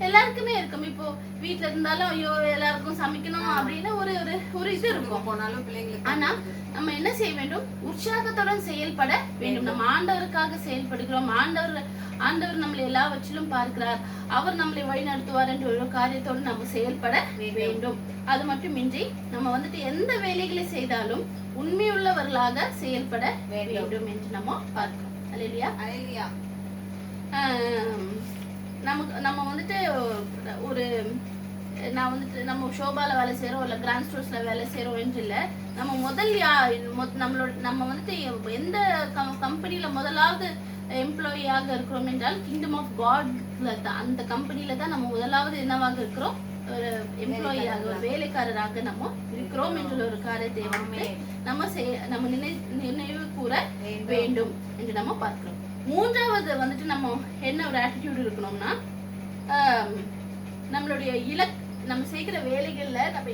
எல்லாருக்குமே இருக்கும். இப்போ வீட்டுல இருந்தாலும் ஐயோ எல்லாருக்கும் சமைக்கணும் அப்படின்னு ஒரு ஒரு இது இருக்கும் போனாலும் பிள்ளைங்களுக்கு. ஆனா நம்ம என்ன செய்ய வேண்டும்? உற்சாகத்துடன் செயல்பட வேண்டும். நம்ம ஆண்டவருக்காக செயல்படுகிறோம். ஆண்டவர் நம்மளை எல்லாவற்றிலும் பார்க்கிறார். அவர் நம்மளை வழி நடத்துவார் என்ற ஒரு காரியத்தோடு நம்ம செயல்பட வேண்டும். அது மட்டுமின்றி நம்ம வந்துட்டு எந்த வேலைகளை செய்தாலும் உண்மையுள்ளவர்களாக செயல்பட வேண்டும் என்று நம்ம பார்க்கிறோம். அல்லேலூயா. நம்ம வந்துட்டு ஒரு நான் வந்துட்டு நம்ம ஷோபால வேலை செய்யறோம், இல்ல கிராண்ட் ஸ்டோர்ஸ்ல வேலை செய்யறோம் என்று இல்ல. நம்ம நம்ம வந்துட்டு எந்த கம்பெனில முதலாவது எம்ப்ளாயியாக இருக்கிறோம் என்றால் கிங்டம் ஆஃப் காட்ல தான், அந்த கம்பெனில தான் நம்ம முதலாவது என்னவாக இருக்கிறோம், ஒரு எம்ப்ளாயியாக, ஒரு வேலைக்காரராக நம்ம இருக்கிறோம் என்ற ஒரு காரியத்தை வந்து நம்ம நினைவு கூற வேண்டும் என்று நம்ம பார்க்கிறோம். மூன்றாவது வந்துட்டு நம்ம என்ன ஒரு ஆட்டிடியூட் இருக்கணும்னா, நம்மளுடைய நம்ம செய்கிற வேலைகள்ல நம்ம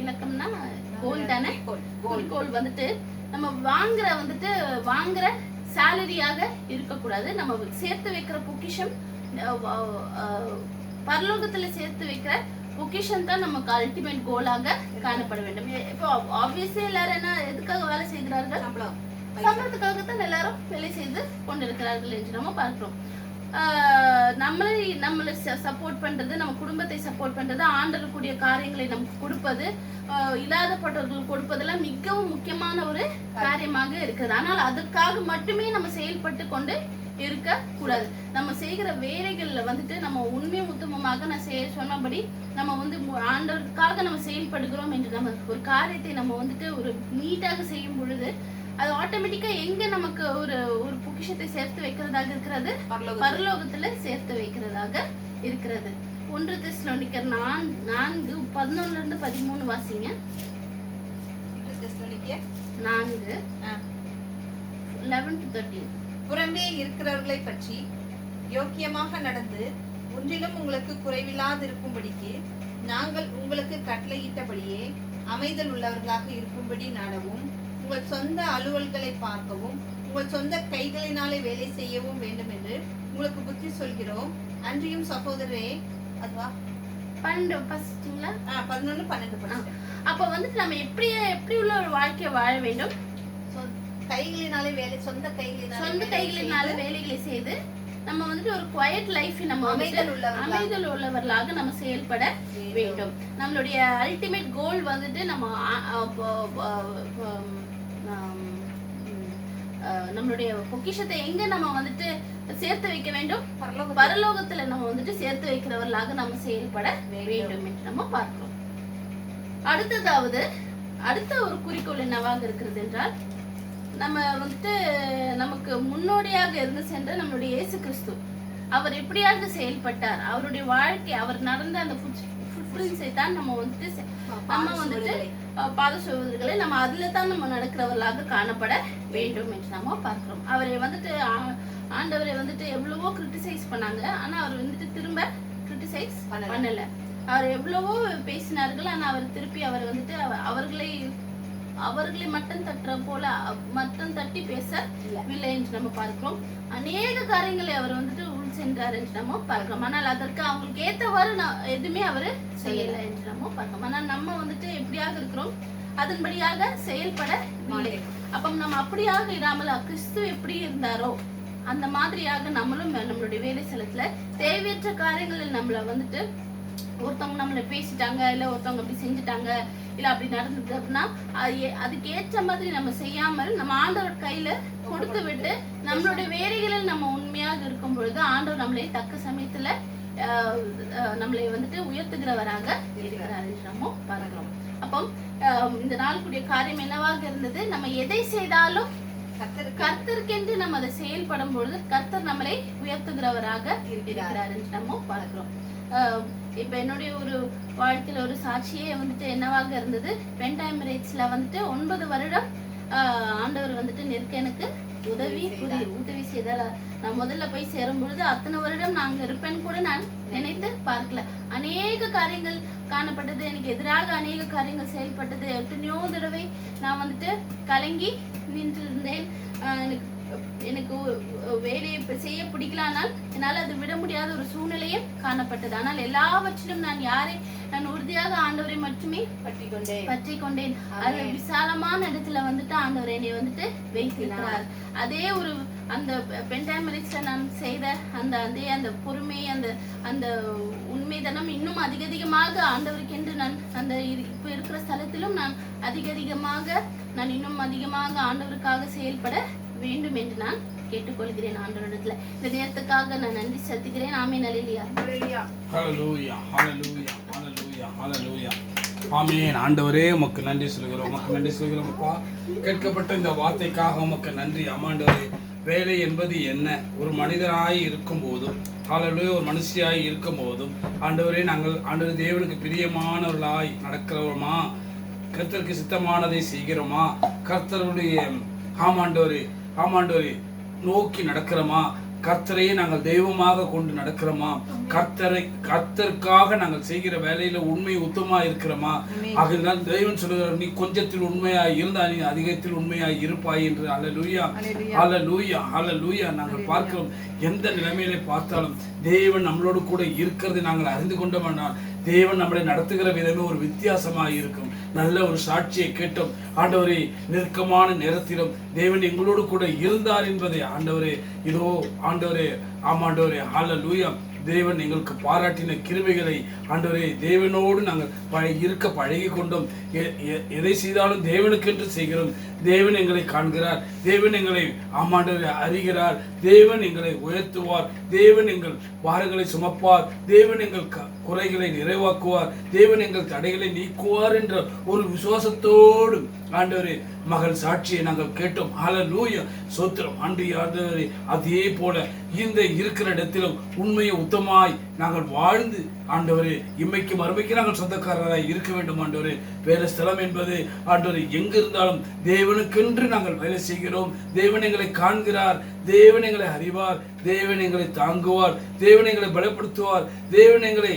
இலக்கம்னா கோல் தானே, கோல் வந்துட்டு நம்ம வாங்குற சேலரியாக இருக்கக்கூடாது. நம்ம சேர்த்து வைக்கிற பொக்கிஷம், பரலோகத்துல சேர்த்து வைக்கிற பொக்கிஷன் தான் நமக்கு அல்டிமேட் கோலாக காணப்பட வேண்டும். இப்போ ஆப்வியஸ்லி எல்லாரும் என்ன எதுக்காக வேலை செய்கிறார்கள்? சம்பளத்துக்காகத்தான் எல்லாரும் வேலை செய்து கொண்டிருக்கிறார்கள் என்று நம்ம பார்க்கிறோம். நம்மளை சப்போர்ட் பண்றது, நம்ம குடும்பத்தை சப்போர்ட் பண்றது, ஆண்டவருக்குரிய காரியங்களை நமக்கு கொடுப்பது, இல்லாதப்பட்டவர்கள் கொடுப்பதெல்லாம் மிகவும் முக்கியமான ஒரு காரியமாக இருக்கிறது. ஆனால் அதுக்காக மட்டுமே நம்ம செயல்பட்டு கொண்டு இருக்க கூடாது. நம்ம செய்கிற வேலைகள்ல வந்துட்டு நம்ம உண்மை உத்தமமாக நான் சொன்னபடி நம்ம வந்து ஆண்டவருக்காக நம்ம செயல்படுகிறோம் என்று நம்ம ஒரு காரியத்தை நம்ம வந்துட்டு ஒரு நீட்டாக செய்யும் பொழுது அது ஆட்டோமேட்டிக்கா எங்க நமக்கு ஒரு ஒரு பொக்கிஷத்தை சேர்த்து வைக்கிறதாக இருக்கிறது, பரலோகத்துல சேர்த்து வைக்கிறதாக இருக்கிறது. 1 தெசலோனிக்கர் 4:11-13 வாசிங்க. 4:11-13. புறம்பே இருக்கிறவர்களை பற்றி யோக்கியமாக நடந்து ஒன்றிலும் உங்களுக்கு குறைவில்லாதிருக்கும்படிக்கு நாங்கள் உங்களுக்கு கட்டளையிட்டபடியே அமைதல் உள்ளவர்களாக இருக்கும்படி நாடவும், உங்கள் சொந்த அலுவல்களை பார்க்கவும், உங்கள் சொந்த கைகளினாலே வேலை செய்யவும் வேண்டும் என்று உங்களுக்கு புத்தி சொல்கிறோம். அன்றியும் சகோதரரே, அதுவா 11-12. அப்ப வந்துட்டு நம்ம எப்படி உள்ள ஒரு வாழ்க்கையை வாழ வேண்டும்? கைகளினாலே வேலை, சொந்த கைகளினாலே வேலைகளை செய்து நம்ம வந்துட்டு ஒரு குவைட் லைஃப், நம்ம அமைதல் உள்ளவர்களாக நம்ம செயல்பட வேண்டும். நம்மளுடைய அல்டிமேட் கோல் வந்துட்டு நம்மளுடைய பொக்கிஷத்தை எங்க நம்ம வந்துட்டு சேர்த்து வைக்க வேண்டும்? பரலோகத்துல நம்ம வந்துட்டு சேர்த்து வைக்கிறவர்களாக நம்ம செயல்பட வேண்டும் என்று நம்ம பார்க்கிறோம். அடுத்த ஒரு குறிக்கோள் என்னவாக இருக்கிறது என்றால், நம்ம வந்துட்டு நமக்கு முன்னோடியாக இருந்து சென்ற நம்மளுடைய இயேசு கிறிஸ்து, அவர் எப்படியாக செயல்பட்டார், அவருடைய வாழ்க்கை, அவர் நடந்த அந்த ஃபுட்பிரிண்ட்ஸை தான் நம்ம வந்துட்டு பாத சுவடுகளை நம்ம அதுல தான் நம்ம நடக்கிறவர்களாக காணப்பட வேண்டும் என்று நம்ம பார்க்கிறோம். அவரை வந்துட்டு ஆண்டவரை வந்துட்டு எவ்வளவோ கிரிட்டிசைஸ் பண்ணாங்க, ஆனா அவர் வந்துட்டு திரும்ப கிரிட்டிசைஸ் பண்ணல. அவர் எவ்வளவோ பேசினார்கள், ஆனா அவர் திருப்பி அவர் வந்துட்டு அவர்களை அவர்களை மட்டம் தட்டுற போல மட்டம் தட்டி பேசவில்லை என்று நம்ம பார்க்கிறோம். அநேக காரியங்களை அவர் வந்துட்டு உள் சென்றார் என்று நம்ம பார்க்கிறோம். ஆனால் அதற்கு அவங்களுக்கு ஏற்றவாறு எதுவுமே அவரு செய்யலை என்று நம்ம பார்க்கிறோம். ஆனால் நம்ம வந்துட்டு எப்படியாக இருக்கிறோம், அதன்படியாக செயல்படவில்லை. அப்ப நம்ம அப்படியாக இராமல் கிறிஸ்து எப்படி இருந்தாரோ அந்த மாதிரியாக நம்மளும் நம்மளுடைய வேலை ஸ்தலத்துல தேவையற்ற காரியங்களில் நம்மள வந்துட்டு ஒருத்தவங்க நம்மள பேசிட்டாங்க, இல்ல ஒருத்தவங்க அப்படி செஞ்சுட்டாங்க, இல்ல அப்படி நடந்தது அப்படின்னா அதுக்கு ஏற்ற மாதிரி நம்ம செய்யாமல் நம்ம ஆண்டவர் கையில கொடுத்து விட்டு நம்மளுடைய வேலைகளில் நம்ம உண்மையாக இருக்கும் பொழுது ஆண்டவர் நம்மளை தக்க சமயத்துல நம்மளை வந்துட்டு உயர்த்துகிறவராக இருக்கிறார் என்று நம்ம பார்க்கிறோம். அப்போ இந்த நாளுக்குரிய காரியம் என்னவாக இருந்தது, நம்ம எதை செய்தாலும் கர்த்தருக்கென்று நம்ம அதை செயல்படும் பொழுது கர்த்தர் நம்மளை உயர்த்துகிறவராக இருக்கிறார் என்று நம்ம பார்க்கிறோம். இப்ப என்னுடைய ஒரு வாழ்க்கையில ஒரு சாட்சியே வந்துட்டு என்னவாக இருந்தது, பென்டைம் ரேட்ஸ்ல வந்துட்டு 9 வருடம் ஆண்டவர் வந்துட்டு நிற்க எனக்கு உதவி செய்தார். நான் முதல்ல போய் சேரும் பொழுது அத்தனை வருடம் நாங்க இருப்பேன்னு கூட நான் நினைத்து பார்க்கல. அநேக காரியங்கள் காணப்பட்டது, எனக்கு எதிராக அநேக காரியங்கள் செயல்பட்டது. எத்தனையோ தடவை நான் வந்துட்டு கலங்கி நின்று இருந்தேன். எனக்கு வேலையை செய்ய பிடிக்கலானால் என்னால் அது விட முடியாத ஒரு சூழ்நிலையும் காணப்பட்டது. ஆனால் எல்லாவற்றிலும் நான் உறுதியாக ஆண்டவரை மட்டுமே பற்றி கொண்டேன். அது விசாலமான இடத்துல வந்துட்டு ஆண்டவர் என்னை வந்துட்டு வைத்திருக்கிறார். அதே ஒரு அந்த பென்டைமரிக்ஸ்ல நான் செய்த அந்த பொறுமை, அந்த உண்மைதனம் இன்னும் அதிகமாக ஆண்டவருக்கென்று நான் அந்த இப்ப இருக்கிற ஸ்தலத்திலும் நான் இன்னும் அதிகமாக ஆண்டவருக்காக செயல்பட வேண்டும் என்று நான் கேட்டுக்கொள்கிறேன். ஆண்டவரிடத்துல இந்த நேரத்துக்காக நான் நன்றி செலுத்துகிறேன். ஆமென். அல்லேலூயா. ஹல்லேலூயா. ஹல்லேலூயா. ஹல்லேலூயா. ஹல்லேலூயா. ஆமென். ஆண்டவரே உமக்கு நன்றி சொல்கிறோம். அப்பா, கேட்கப்பட்ட இந்த வார்த்தைக்காக உமக்கு நன்றி. ஆமாண்டவரே, வேலை என்பது என்ன? ஒரு மனிதனாய் இருக்கும் போதும், ஹல்லேலூயா, ஒரு மனுஷியாய் இருக்கும் போதும் ஆண்டவரே, ஆண்டவர் தேவனுக்கு பிரியமானவர்களாய் நடக்கிறோமா? கர்த்தருக்கு சித்தமானதை செய்கிறோமா? கர்த்தருடைய ஆமாண்டவரே நோக்கி நடக்கிறோமா? கர்த்தரையே நாங்கள் தெய்வமாக கொண்டு நடக்கிறோமா? கர்த்தருக்காக நாங்கள் செய்கிற வேலையில உண்மை உத்தமா இருக்கிறோமா? ஆகையால் தெய்வன் சொல்லுகிறார், நீ கொஞ்சத்தில் உண்மையாய் இருந்தால் நீ அதிகத்தில் உண்மையாய் இருப்பாய் என்று. அல்லேலூயா. அல்லேலூயா. அல்லேலூயா. நாங்கள் பார்க்கிறோம், எந்த நிலைமையில பார்த்தாலும் தேவன் நம்மளோடு கூட இருக்கிறது நாங்கள் அறிந்து கொண்டோம்னால் தேவன் நம்மளை நடத்துகிற விதமே ஒரு வித்தியாசமாக இருக்கும். நல்ல ஒரு சாட்சியை கேட்டோம். ஆண்டவரே, நெருக்கமான நேரத்திலும் தேவன் எங்களோடு கூட இருந்தார் என்பதை ஆண்டவரே, இதோ ஆண்டவரே, ஆமாண்டவரே, ஹல்லேலூயா, தேவன் எங்களுக்கு பாராட்டின கிருபைகளை ஆண்டவரே, தேவனோடு நாங்கள் இருக்க பழகி கொண்டோம். எதை செய்தாலும் தேவனுக்கென்று செய்கிறோம். தேவன் எங்களை காண்கிறார். தேவன் எங்களை ஆமாண்டவரை அறிகிறார். தேவன் எங்களை உயர்த்துவார். தேவன் எங்கள் பாரங்களை சுமப்பார். தேவன் எங்கள் குறைகளை நிறைவாக்குவார். தேவன் எங்கள் தடைகளை நீக்குவார் என்ற ஒரு விசுவாசத்தோடு ஆண்டவரே மகள் சாட்சியை நாங்கள் கேட்டோம். ஹல்லேலூயா. சோத்திரம். ஆண்டவரே, அதே போல இந்த இருக்கிற இடத்திலும் உண்மையை உத்தமாய் நாங்கள் வாழ்ந்து ஆண்டவரே, இம்மைக்கு மறுமைக்கு நாங்கள் சொந்தக்காரராய் இருக்க வேண்டும். ஆண்டவரே, வேலை ஸ்தலம் என்பது ஆண்டவரே எங்க இருந்தாலும் தேவனுக்கென்று நாங்கள் வேலை செய்கிறோம். தேவன் எங்களை காண்கிறார். தேவன் எங்களை அறிவார். தேவன் எங்களை தாங்குவார். தேவன் எங்களை பலப்படுத்துவார். தேவன் எங்களை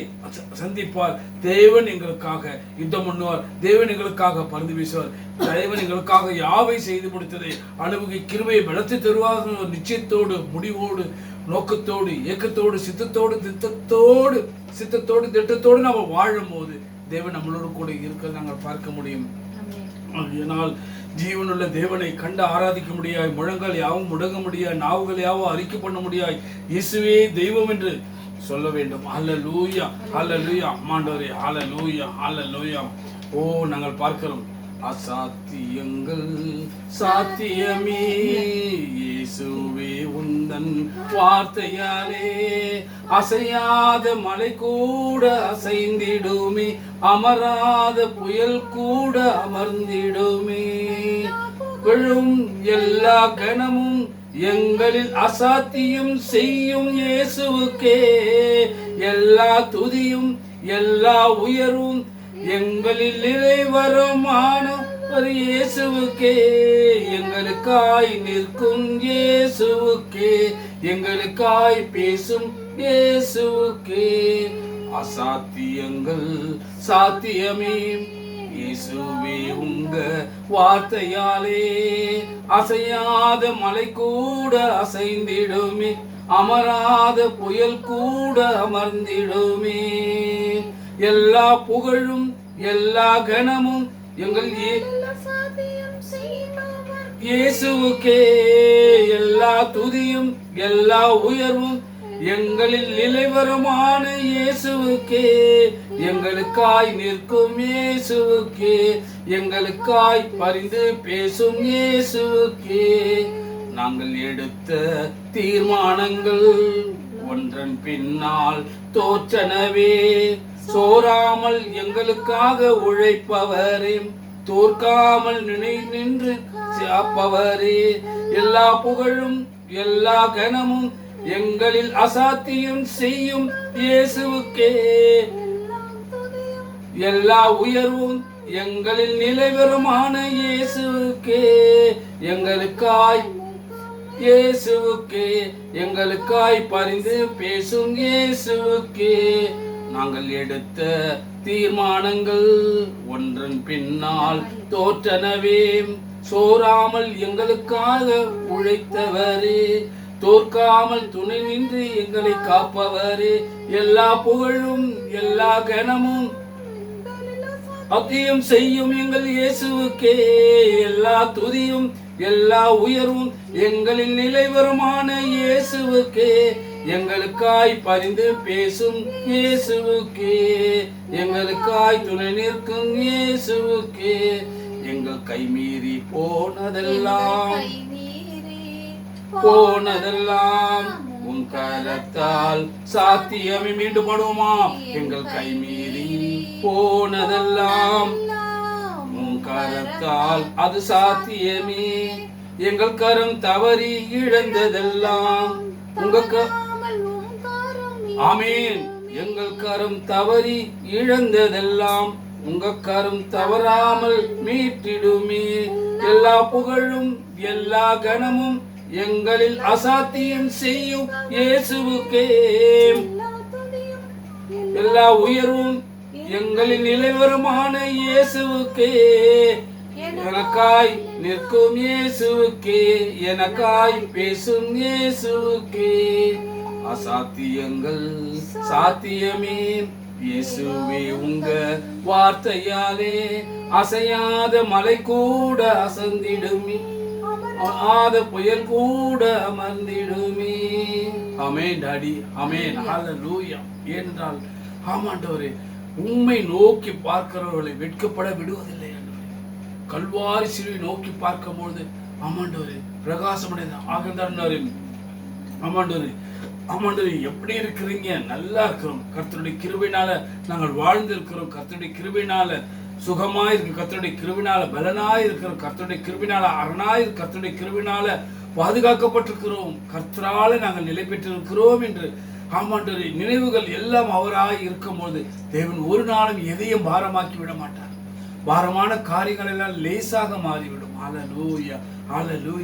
சந்திப்பார். தேவன் எங்களுக்காக யுத்தம் பண்ணுவார். தேவன் எங்களுக்காக பருந்து வீசுவார். தேவன் எங்களுக்காக யாவை செய்து முடித்ததை அனுபவி கிருபையை பலத்தை தருவார். நிச்சயத்தோடு, முடிவோடு, நோக்கத்தோடு, இயக்கத்தோடு, சித்தத்தோடு திட்டத்தோடு நாம வாழும் போது தேவன் நம்மளோடு கூட இருக்கிறது நாங்கள் பார்க்க முடியும். அதனால் ஜீவனுள்ள தேவனை கண்டு ஆராதிக்க முடியாய், முழங்கால் யாவும் முடங்க முடியாய், நாவுகள் யாவும் அறிக்கை பண்ண முடியாய், இயேசுவே தெய்வம் என்று சொல்ல வேண்டும். ஹல்லேலூயா. ஹல்லேலூயா. ஆண்டவரே, ஹல்லேலூயா. ஹல்லேலூயா. ஓ, நாங்கள் பார்க்கிறோம், அசாத்தியங்கள் சாத்தியமே இயேசுவே உந்தன் வார்த்தையாலே, அசையாத மலை கூட அசைந்திடுமே, அமராத புயல் கூட அமர்ந்திடுமே, விழும் எல்லா கணமும் எங்களில் அசாத்தியம் செய்யும் இயேசுவுக்கே எல்லா துதியும் எல்லா உயர்வும் எங்களில் நிறைவரமான இயேசுவுக்கே, எங்களுக்காய் நிற்கும் இயேசுவுக்கே, எங்களுக்காய் பேசும் இயேசுவுக்கே. அசாத்தியங்கள் சாத்தியமே இயேசுவே உங்க வார்த்தையாலே அசையாத மலை கூட அசைந்திடுமே, அமராத புயல் கூட அமர்ந்திடுமே. எல்லா புகழும் எல்லா கனமும் எங்கள் இயேசுவுக்கே, எல்லா துதியும் எல்லா உயர்வும் எங்களில் நிலைவரமான இயேசுவுக்கே. எங்களுக்காய் நிற்கும் இயேசுவுக்கே, எங்களுக்காய் பரிந்து பேசும் இயேசுவுக்கே. நாங்கள் எடுத்த தீர்மானங்கள் ஒன்றன் பின்னால் தோற்றனவே, சோராமல் எங்களுக்காக உழைப்பவரே, தோற்காமல் நின்று சாப்பவரே. எல்லா புகழும் எல்லா கனமும் எங்களில் அசாத்தியம் செய்யும் இயேசுவுக்கே, எல்லா உயர்வும் எங்களில் நிலைவரமான இயேசுவுக்கே. எங்களுக்காய் இயேசுவுக்கே, எங்களுக்காய் பரிந்து பேசும் இயேசுவுக்கே. நாங்கள் எடுத்த தீர்மானங்கள் ஒன்றன் பின்னால் தோற்றனவே, சோராமல் எங்களுக்காக உழைத்தவரே, தோற்காமல் துணை நின்று எங்களை காப்பவரே. எல்லா புகழும் எல்லா கனமும் அத்தியம் செய்யும் எங்கள் இயேசுவுக்கே, எல்லா துதியும் எல்லா உயர்வும் எங்களின் நிலைவரமான இயேசுவுக்கே. எங்களுக்காய் பரிந்து பேசும் இயேசுவுக்கே, எங்களுக்காய் துணை நிற்கும் இயேசுவுக்கே. எங்கள் கைமீறி போனதெல்லாம் உன் கரத்தால் சாத்தியமே. மீண்டும் பாடுவோமா? எங்கள் கைமீறி போனதெல்லாம் உன் கரத்தால் அது சாத்தியமே. எங்கள் கரம் தவறி இழந்ததெல்லாம் உங்க ஆமீன். எங்கள் கரம் தவறி இழந்ததெல்லாம் உங்க கரம் தவறாமல் மீட்டிடுமே. எல்லா புகழும் எல்லா கனமும் எங்களில் அசாத்தியம் செய்யும் இயேசுவுக்கே, எல்லா உயர்வும் எங்களின் நிலைவரமான இயேசுவுக்கே. எனக்காய் நிற்கும் இயேசுவுக்கே, எனக்காய் பேசும் இயேசுவுக்கே. அசாத்தியங்கள் சாத்தியமே இயேசுவே உங்க வார்த்தையாலே, அசையாத மலை கூட அசந்திடுமே, ஆத புயல் கூட அமர்ந்திடுமே. ஆமென் டாடி, ஆமென், ஹல்லேலூயா. ஏனென்றால் ஆமாண்டவரே, உம்மை நோக்கி பார்க்கிறவர்களை வெட்கப்பட விடுவதில்லை. கல்வாரி சிலுவை நோக்கி பார்க்கும்போது ஆமாண்டவரே பிரகாசமடைந்த ஆகந்தாரு. ஆமாண்டவரே, ஆமாண்டவரே, எப்படி இருக்கிறீங்க? நல்லா இருக்கிறோம். கர்த்தருடைய கிருபையினால நாங்கள் வாழ்ந்திருக்கிறோம். கர்த்தருடைய கிருபையினால சுகமாயிருக்கு. கர்த்தருடைய கிருபையினால பலனாயிருக்கிறோம். கர்த்தருடைய கிருபையினால அரணாயிரு. கர்த்தருடைய கிருபையினால பாதுகாக்கப்பட்டிருக்கிறோம். கர்த்தரால நாங்கள் நிலை பெற்றிருக்கிறோம் என்று ஆமாண்டவரே நினைவுகள் எல்லாம் அவராய் இருக்கும்போது தேவன் ஒரு நாளும் எதையும் பாரமாக்கி விட மாட்டார். பாரமான காரியங்கள் எல்லாம் லேசாக மாறிவிடும். ஹல்லேலூயா, ஹல்லேலூயா.